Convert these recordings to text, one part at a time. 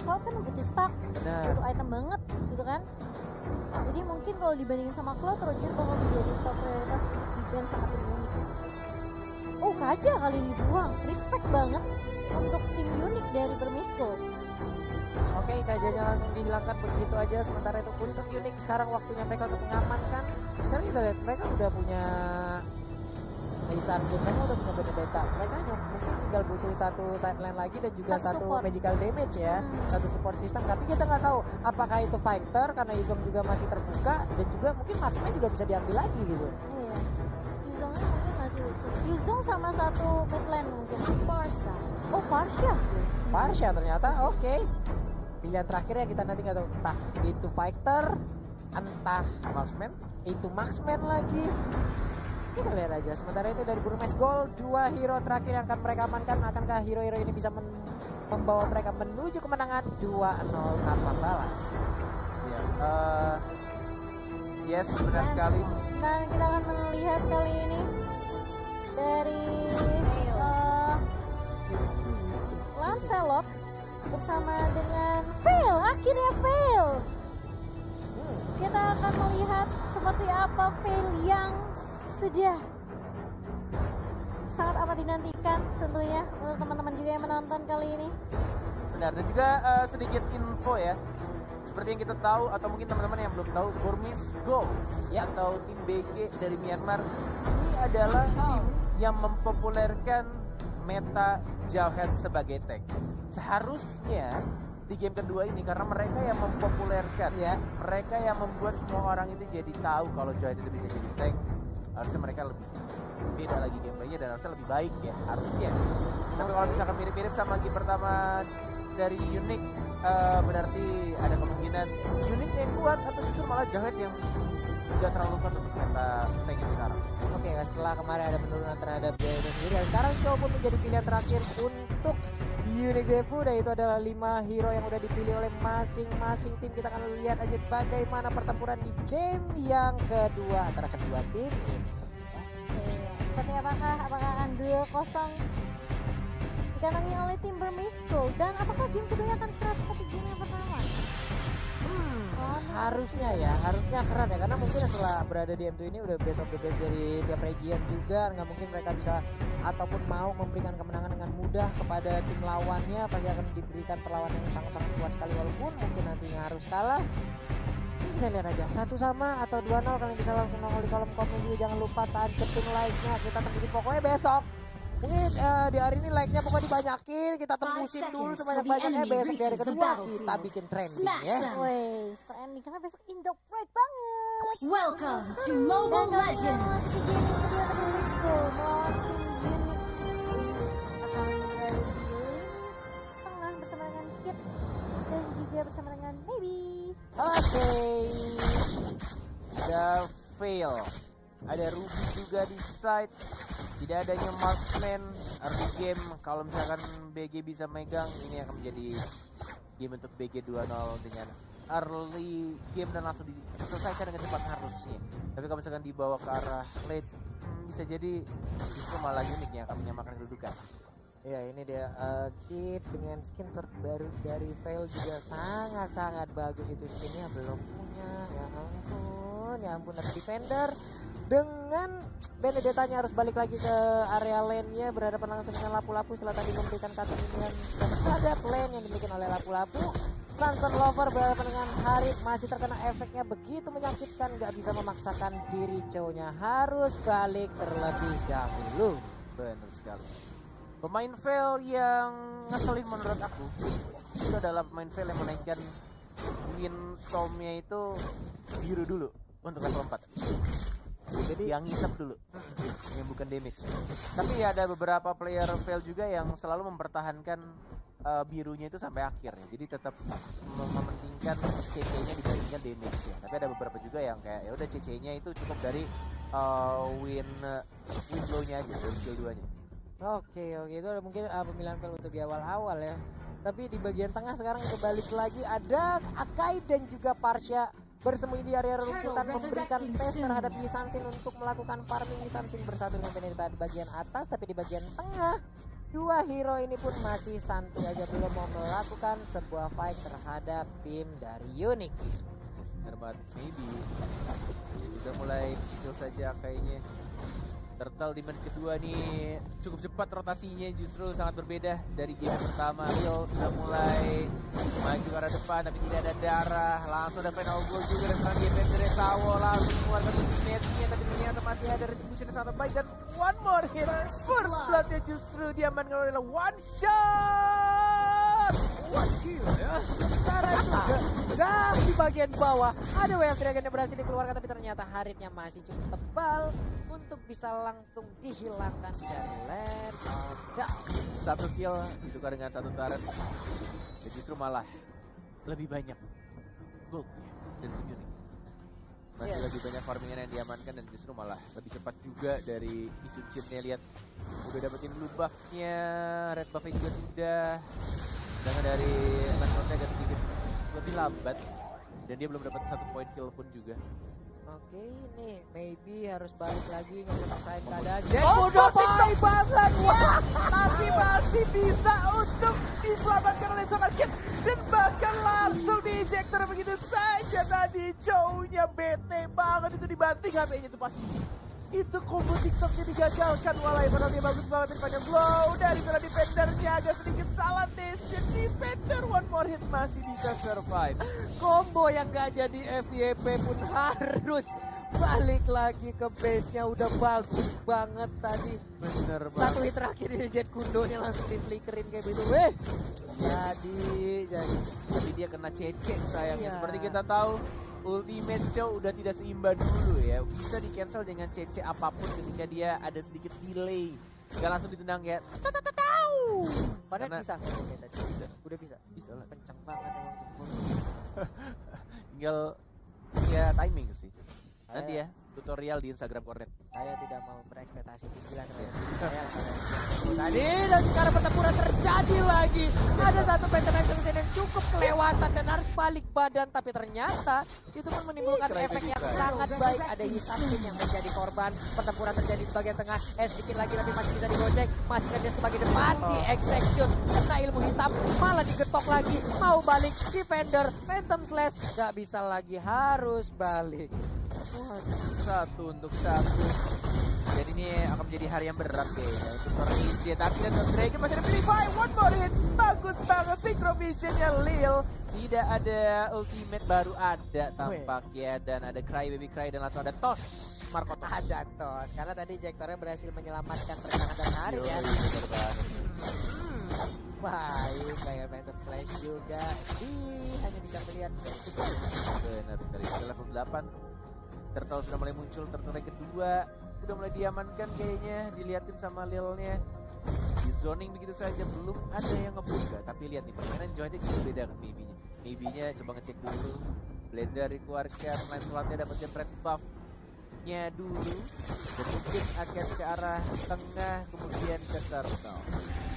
Cloud kan butuh stack, Benar. butuh item banget gitu kan. Jadi mungkin kalau dibandingin sama Cloud, Roger bakal menjadi top prioritas untuk di-ban sama tim unik. Oh, Kaja kali ini buang, respect banget untuk tim unik dari Bermisco. Oke, kajanya langsung dihilangkan begitu aja. Sementara itu untuk unik sekarang waktunya mereka untuk mengamankan. Karena kita lihat mereka udah punya Isansin, mereka udah punya Benedetta. Mereka hanya mungkin tinggal butuh satu sideline lagi dan juga satu support. magical damage ya, satu support system. Tapi kita nggak tahu apakah itu fighter karena Izong juga masih terbuka dan juga mungkin Maxman juga bisa diambil lagi gitu. Iya, Yuzongnya mungkin masih itu. Yuzong sama satu mid lane mungkin. Farsha. Oh, Farsha. Parsha ternyata oke. Pilihan terakhirnya kita nanti nggak tahu entah itu fighter, entah Marksman. itu Maxman lagi. Kita lihat aja. Sementara itu dari Burmes Gold, 2 hero terakhir yang akan mereka amankan. Akankah hero-hero ini bisa membawa mereka menuju kemenangan 2-0 tanpa balas? Ya, yes, benar sekali. Dan kita akan melihat kali ini dari Lancelot bersama dengan Fail. Akhirnya Fail. Kita akan melihat seperti apa Fail yang sudah sangat amat dinantikan tentunya untuk teman-teman juga yang menonton kali ini. Benar, dan juga sedikit info ya. Seperti yang kita tahu atau mungkin teman-teman yang belum tahu, Burmese Goals ya, atau tim BG dari Myanmar ini adalah tim yang mempopulerkan meta Jawhead sebagai tank. Seharusnya di game kedua ini karena mereka yang mempopulerkan, mereka yang membuat semua orang itu jadi tahu kalau Jawhead itu bisa jadi tank. Harusnya mereka lebih beda lagi gameplaynya dan harusnya lebih baik ya, harusnya. Tapi kalau misalkan mirip-mirip sama game pertama dari Unique, berarti ada kemungkinan Unique yang kuat atau justru malah Jawhead yang tidak terlalu kuat untuk meta tank sekarang. Oke, setelah kemarin ada penurunan terhadap Jawhead sendiri, sekarang Chow pun menjadi pilihan terakhir untuk Unique Devu, dan itu adalah 5 hero yang udah dipilih oleh masing-masing tim. Kita akan lihat aja bagaimana pertempuran di game yang kedua antara kedua tim ini. Seperti apakah akan 2-0 dikantongi oleh tim Bermisco, dan apakah game keduanya akan keras seperti game yang pertama? Harusnya keren ya, karena mungkin setelah berada di M2 ini udah best of the best dari tiap region juga, nggak mungkin mereka bisa ataupun mau memberikan kemenangan dengan mudah kepada tim lawannya. Pasti akan diberikan perlawanan yang sangat-sangat kuat sekali, walaupun mungkin nantinya harus kalah. Kita lihat aja 1-1 atau 2-0. Kalian bisa langsung nongol di kolom komen juga, jangan lupa tancepin like-nya, kita tembusin pokoknya besok. Mungkin di hari ini like-nya pokoknya dibanyakin, kita tembusin dulu sebanyak-banyaknya. Besok di hari kedua kita bikin trending ya. Wes, trending karena besok Indo Pride banget. Welcome to Mobile Legends. Masih game kedua dari Bermisco melawan tim Unique. Wes akan berada di tengah bersama dengan Kit dan juga bersama dengan Maybe. Oke. Ada Fail, ada Ruby juga di side. Tidak adanya Marksman early game. Kalau misalkan BG bisa megang, ini akan menjadi game untuk BG 2-0 dengan early game dan langsung diselesaikan dengan cepat harusnya. Tapi kalau misalkan dibawa ke arah late, bisa jadi justru malah Unique yang akan menyamakan kedudukan. Ya, ini dia Kit dengan skin terbaru dari Fail juga sangat-sangat bagus. Itu skinnya belum punya, ya ampun ada Defender dengan Benedettanya harus balik lagi ke area lane-nya, berhadapan langsung dengan Lapu-Lapu setelah tadi memberikan cutting minion terhadap lane yang dimiliki oleh Lapu-Lapu. Sunset Lover berhadapan dengan Harith masih terkena efeknya begitu menyakitkan, nggak bisa memaksakan diri. Cownya harus balik terlebih dahulu. Benar sekali. Pemain Fail yang ngeselin menurut aku itu adalah pemain Fail yang menaikkan Windstorm-nya itu biru dulu untuk level 4. Jadi yang ngisap dulu, yang bukan damage. Tapi ya ada beberapa player Fail juga yang selalu mempertahankan birunya itu sampai akhir ya. Jadi tetap mementingkan CC-nya dibandingkan damage ya. Tapi ada beberapa juga yang kayak ya udah CC-nya itu cukup dari win blow-nya aja, dari skill 2-nya. Oke, itu mungkin pemilihan Fail untuk di awal-awal ya. Tapi di bagian tengah sekarang kebalik lagi, ada Akai dan juga Parsha bersembunyi di area rumputan, memberikan space terhadap Yisansin untuk melakukan farming. Yisansin bersatu dengan Benedetta di bagian atas, tapi di bagian tengah Dua hero ini pun masih santai aja, belum mau melakukan sebuah fight terhadap tim dari Unique. Benar banget, maybe udah mulai kecil saja kayaknya. Turtle di match kedua nih cukup cepat rotasinya, justru sangat berbeda dari game pertama. Lil sudah mulai maju ke arah depan tapi tidak ada darah. Langsung ada final goal juga dan sekarang game dari Sawo langsung mengeluarkan ultimate-nya, tapi ternyata masih ada retribution yang sangat baik dan one more hit. First blood-nya justru diamankan oleh one shot. One kill ya. Sementara itu gang di bagian bawah ada Wave Dragon yang berhasil dikeluarkan, tapi ternyata haritnya masih cukup tebal untuk bisa langsung dihilangkan dari Land of Dawn. Satu kill ditukar dengan satu turret dan justru malah lebih banyak goldnya dan Unique. Masih lebih banyak farmingan yang diamankan dan justru malah lebih cepat juga dari Isunchinnya. Lihat udah dapetin blue buff-nya, red buff-nya juga sudah. Sedangkan dari Manfrednya agak sedikit lebih lambat dan dia belum dapat 1 point kill pun juga. Oke, ini maybe harus balik lagi ngerasain keadaan. Jack udah baik banget ya, Tapi masih bisa untuk diselamatkan oleh Sonar Kid dan bahkan langsung di-ejector begitu saja. Tadi Chow-nya bete banget itu dibanting HP-nya itu pasti. Itu combo TikToknya digagalkan, walai padahal dia bagus banget depannya. Blow dari para defendersnya agak sedikit salah decision. Defender one more hit masih bisa survive. combo yang gak jadi FYP pun harus balik lagi ke base-nya. Udah bagus banget tadi. Bener Satu banget. hit terakhir di jet kundonya langsung di-flickerin kayak gitu. Weh, jadi Tapi dia kena cecek sayangnya. Iya. Seperti kita tahu, Ultimate Chow udah tidak seimbang dulu ya. Bisa di cancel dengan CC apapun ketika dia ada sedikit delay. Gak langsung ditendang ya. Padahal Karena- bisa kayak tadi. Bisa. Udah bisa. Bisa lah. Kenceng banget emang jempol. Tinggal ya timing sih. Nanti ya tutorial di Instagram Kornet. Saya tidak mau berekspektasi tinggi lah terhadap diri saya. Tadi dan sekarang pertempuran terjadi lagi. Ada satu Pentagon yang cukup kelewatan dan harus balik badan, tapi ternyata itu pun menimbulkan Keren efek juga. yang sangat baik. Ada Yisasin yang menjadi korban. Pertempuran terjadi di bagian tengah. Sedikit lagi tapi masih bisa digocek. Masih ke ke bagian depan, di-execute. Kena ilmu hitam, malah digetok lagi. Mau balik, Defender, Phantom Slash. Gak bisa lagi, harus balik. Satu untuk satu. Jadi ini akan menjadi hari yang berat kayaknya untuk seorang Izzy. Tapi dan Dragon masih ada Purify. One more hit. Bagus banget Synchro Vision-nya Lil. Tidak ada ultimate, baru ada tampaknya. Dan ada Cry Baby Cry dan langsung ada Toss. Marco Toss. Ada tos, karena tadi Jektornya berhasil menyelamatkan pertahanan dan Harit ya. Bener banget. Baik, kayak Phantom Slash juga. Hanya bisa melihat Benar, dari level 8 Turtle sudah mulai muncul, Turtle yang kedua udah mulai diamankan kayaknya, diliatin sama Lilnya. Di zoning begitu saja, belum ada yang ngebuka. Tapi lihat nih, permainan Joy-nya cukup beda kan Maybe-nya. Maybe-nya coba ngecek dulu. Blender dikeluarkan, Line Slot-nya dapat red buff-nya dulu. Dan mungkin akan ke arah tengah, kemudian ke Turtle.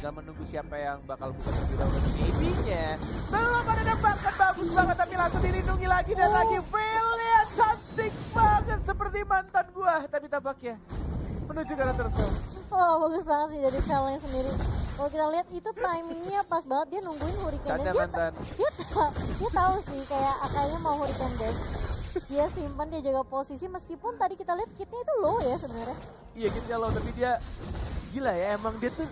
Tinggal menunggu siapa yang bakal buka terlebih dahulu. Maybe-nya belum ada dapatkan, bagus banget tapi langsung dilindungi lagi dan lagi Velia cantik banget seperti mantan gua, tapi tampaknya menuju ke arah Turtle. Oh, bagus banget sih dari Velnya sendiri. Kalau kita lihat itu timingnya pas banget, dia nungguin Hurricane. Canda mantan. Dia tahu sih kayak akalnya mau Hurricane dash. Dia simpan, dia jaga posisi meskipun tadi kita lihat kitnya itu low ya sebenarnya. Iya gitu loh, tapi dia gila ya, emang dia tuh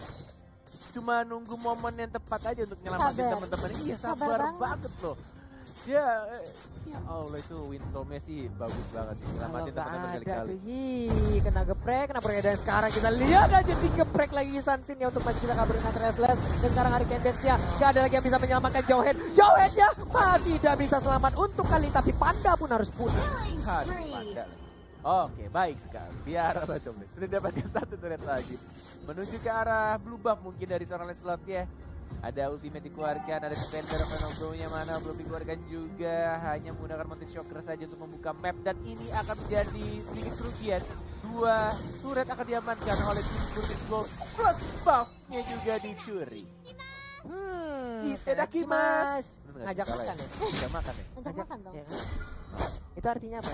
cuma nunggu momen yang tepat aja untuk nyelamatin Sabar. teman-temannya. Iya Sabar sabar banget. banget loh. Dia ya Allah itu Windstorm-nya sih bagus banget sih, kalau nyelamatin nggak teman-teman ada kali-kali. tuh, kena geprek, dan sekarang kita lihat aja digeprek lagi Sansin ya untuk masih bisa kabur dengan Restless. Dan sekarang hari Dance-nya gak ada lagi yang bisa menyelamatkan Jowhead. Jowhead-nya tidak bisa selamat untuk kali, tapi Panda pun harus punah. Aduh, Panda. Oke, baik sekali. Biar apa tuh? Sudah dapatkan satu turret lagi. Menuju ke arah blue buff mungkin dari seorang Lancelot ya. Ada ultimate dikeluarkan, ada defender Fenogo-nya mana belum dikeluarkan juga. Hanya menggunakan Mountain Shocker saja untuk membuka map. Dan ini akan menjadi sedikit kerugian. Dua turret akan diamankan oleh tim Burning Gold. Plus buff-nya juga dicuri. Itadakimasu. Ngajak makan ya? Ngajak makan ya? Ajak makan dong. Ya kan? Itu artinya apa?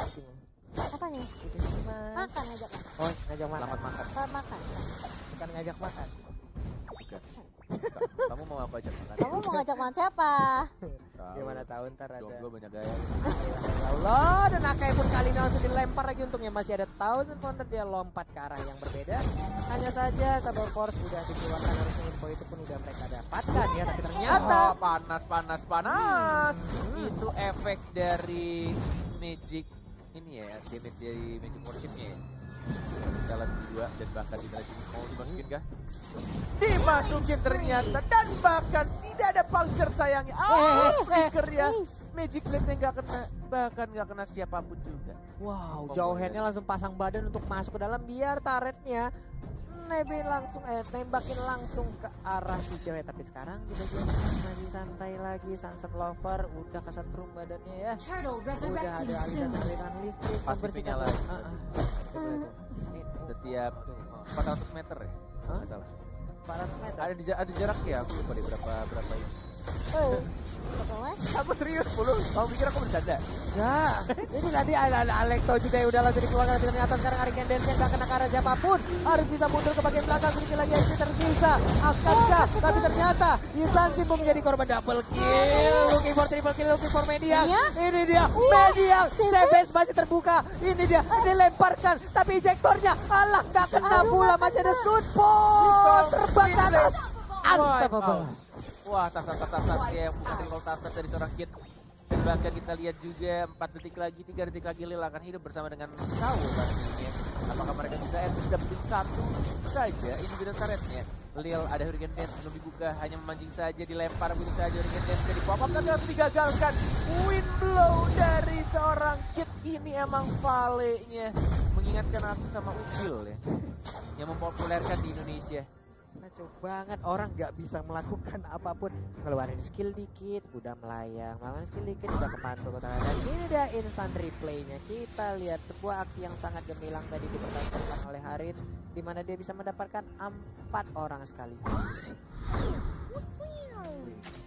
Apanya? Itadakimasu. Makan, ajak Oh, ngajak makan. Selamat makan. makan. Bukan ngajak makan. Bukan. Kamu mau apa aja makan? Kamu mau ngajak makan siapa? Gimana tahu ntar ada. Gue banyak gaya. Ya Allah, dan Akai pun kali ini langsung dilempar lagi, untungnya masih ada Thousand Pounder, dia lompat ke arah yang berbeda. Hanya saja Tabor Force udah dikeluarkan, harusnya info itu pun udah mereka dapatkan ya, tapi ternyata panas. Itu efek dari magic ini ya, damage dari magic worshipnya ya. Jalan 2 dan bahkan di sini mau dimasukin kah? Dimasukin ternyata, dan bahkan tidak ada puncture sayangnya. Flicker ya. Magic blade-nya nggak kena, bahkan nggak kena siapapun juga. wow, jauh handnya langsung pasang badan untuk masuk ke dalam biar turretnya nembakin langsung ke arah si cewek. Tapi sekarang di bagian masih santai lagi. Sunset Lover udah kesetrum badannya ya. Turtle Udah resurrecting ada soon. aliran listrik Pasifnya membersihkan. lagi. Ini, Setiap 400 meter ya, Hah? nggak salah. 400 meter. Ada jarak ya, aku lupa deh berapa ini. Pokoknya Aku serius, Bulu. Kamu pikir aku bercanda? Enggak. Ini tadi ada Alekto juga yang udah langsung dikeluarkan, tapi ternyata sekarang Hurricane Dance nggak kena ke arah siapapun. Harus bisa mundur ke bagian belakang, sedikit lagi yang tersisa. Akankah? Tapi ternyata Yisansi pun menjadi korban double kill. Looking for triple kill, looking for Mediang. Ini dia, Mediang. Sebes masih terbuka. Ini dia, dilemparkan. Tapi ejektornya, alah nggak kena pula. Masih ada Sunpot terbang ke atas. Unstoppable. Wah, tas ya, bukan recall tas dari seorang kid. Dan bahkan kita lihat juga 4 detik lagi, 3 detik lagi Lil akan hidup bersama dengan Saul pastinya. Apakah mereka bisa dapetin satu saja individual turretnya? Lil ada Hurricane Dance belum dibuka, hanya memancing saja, dilempar begitu saja Hurricane Dance jadi pop up, tapi harus digagalkan. Wind blow dari seorang kid ini emang valenya mengingatkan aku sama Ucil ya, yang mempopulerkan di Indonesia. Kacau banget, orang nggak bisa melakukan apapun, ngeluarin skill dikit udah melayang, melakukan skill dikit udah kepantul ke tanah. Dan ini dia instant replaynya. Kita lihat sebuah aksi yang sangat gemilang tadi dipertahankan oleh Harit, di mana dia bisa mendapatkan 4 orang sekaligus.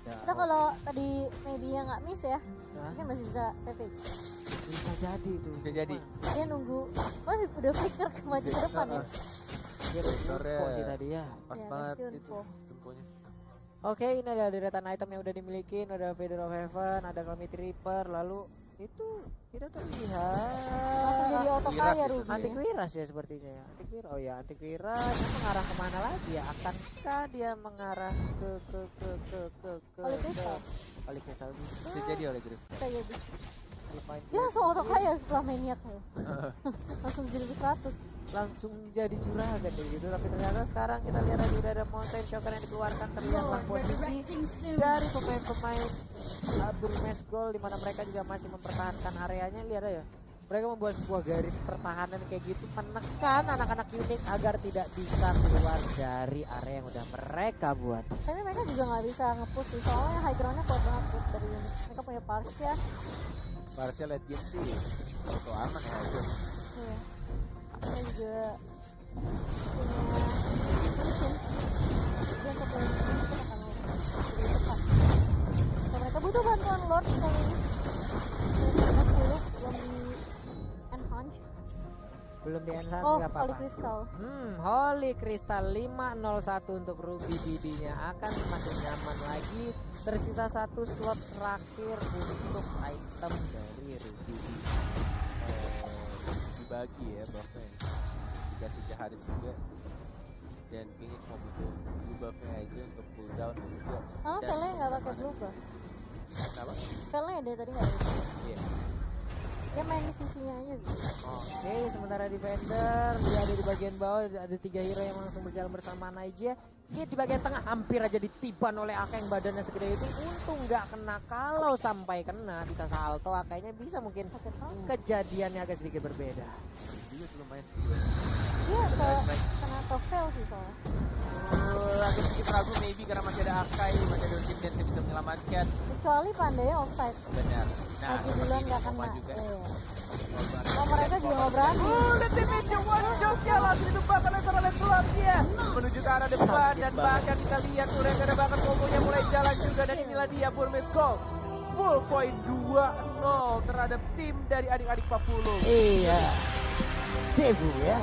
kita kalau tadi maybe yang nggak miss ya, Hah? mungkin masih bisa savage. Bisa jadi tuh. Bisa jadi. Dia nunggu, masih udah flicker ke maju ke depan ya. Dia berinfo sih tadi ya. Pas Ya, banget Nasyun itu po. temponya. Oke, ini adalah deretan item yang udah dimiliki. Ada Vader of Heaven, ada Calamity Reaper, lalu itu tidak terlihat. Langsung jadi auto Wiras kaya ya, Ruby. Antiviras ya sepertinya ya. Antiviras, oh ya antiviras. Dia mengarah kemana lagi ya? Akankah dia mengarah ke Holy Crystal. Holy Crystal Bisa jadi oleh Grace. Bisa jadi. Divine Dia langsung auto Blade. kaya setelah maniak loh. Langsung jadi ke 100. Langsung jadi juragan deh gitu. Tapi ternyata sekarang kita lihat aja udah ada Mountain Shocker yang dikeluarkan, terlihatlah Lord posisi resurrecting soon. dari pemain-pemain Burmes Gold, di mana mereka juga masih mempertahankan areanya. Lihat aja, mereka membuat sebuah garis pertahanan kayak gitu, menekan anak-anak unik agar tidak bisa keluar dari area yang udah mereka buat. Tapi mereka juga nggak bisa nge-push sih, soalnya high ground-nya kuat banget Bud, dari unit. Mereka punya Parsia. Parsial late game sih auto aman ya itu. Iya. Mereka juga punya mesin. Dia untuk lane itu akan lebih cepat. So, mereka butuh bantuan Lord kali ini. Dan 10 belum di enhance. Belum di enhance Oh, nggak Holy apa-apa. Crystal. Holy Crystal 501 untuk Ruby BD-nya akan semakin nyaman lagi. Tersisa 1 slot terakhir untuk item dari Ruby BD. Dibagi ya buffnya, dikasih ke Harit juga, dan kayaknya cuma butuh blue buffnya aja untuk cooldown juga. Malah Dan Vele nggak pakai mana- blue buff. Kenapa? Vele dari tadi nggak ada. Iya. Dia main di sisinya aja sih. Oke, sementara defender dia ada di bagian bawah, ada 3 hero yang langsung berjalan bersamaan aja. Dia di bagian tengah hampir aja ditiban oleh Aka yang badannya segede itu. Untung nggak kena, kalau sampai kena bisa salto, Akanya bisa mungkin Pakai pau. kejadiannya agak sedikit berbeda. Juga tuh lumayan sedikit. Dia ke kena Tofel sih soalnya. Agak sedikit ragu maybe karena masih ada Akai, masih ada Urgent Dance yang bisa menyelamatkan. Kecuali Pandaya offside. Benar. Maju seperti duluan ini nggak Koma kena. juga. Iya. Oh mereka juga nggak berani. Dan damage one shotnya langsung ditumpahkan oleh seorang slotnya menuju ke arah depan, dan bahkan kita lihat mereka ada bahkan kombonya mulai jalan juga, dan inilah dia Burmese Gold full point 2-0 terhadap tim dari adik-adik Papulu. Iya, Debu ya.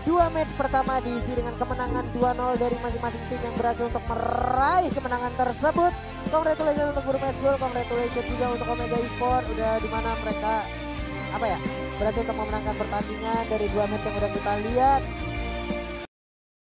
Dua match pertama diisi dengan kemenangan 2-0 dari masing-masing tim yang berhasil untuk meraih kemenangan tersebut. Congratulations untuk Burmese Gold, congratulations juga untuk Omega Esport, udah dimana mereka berhasil untuk memenangkan pertandingan dari dua match yang udah kita lihat.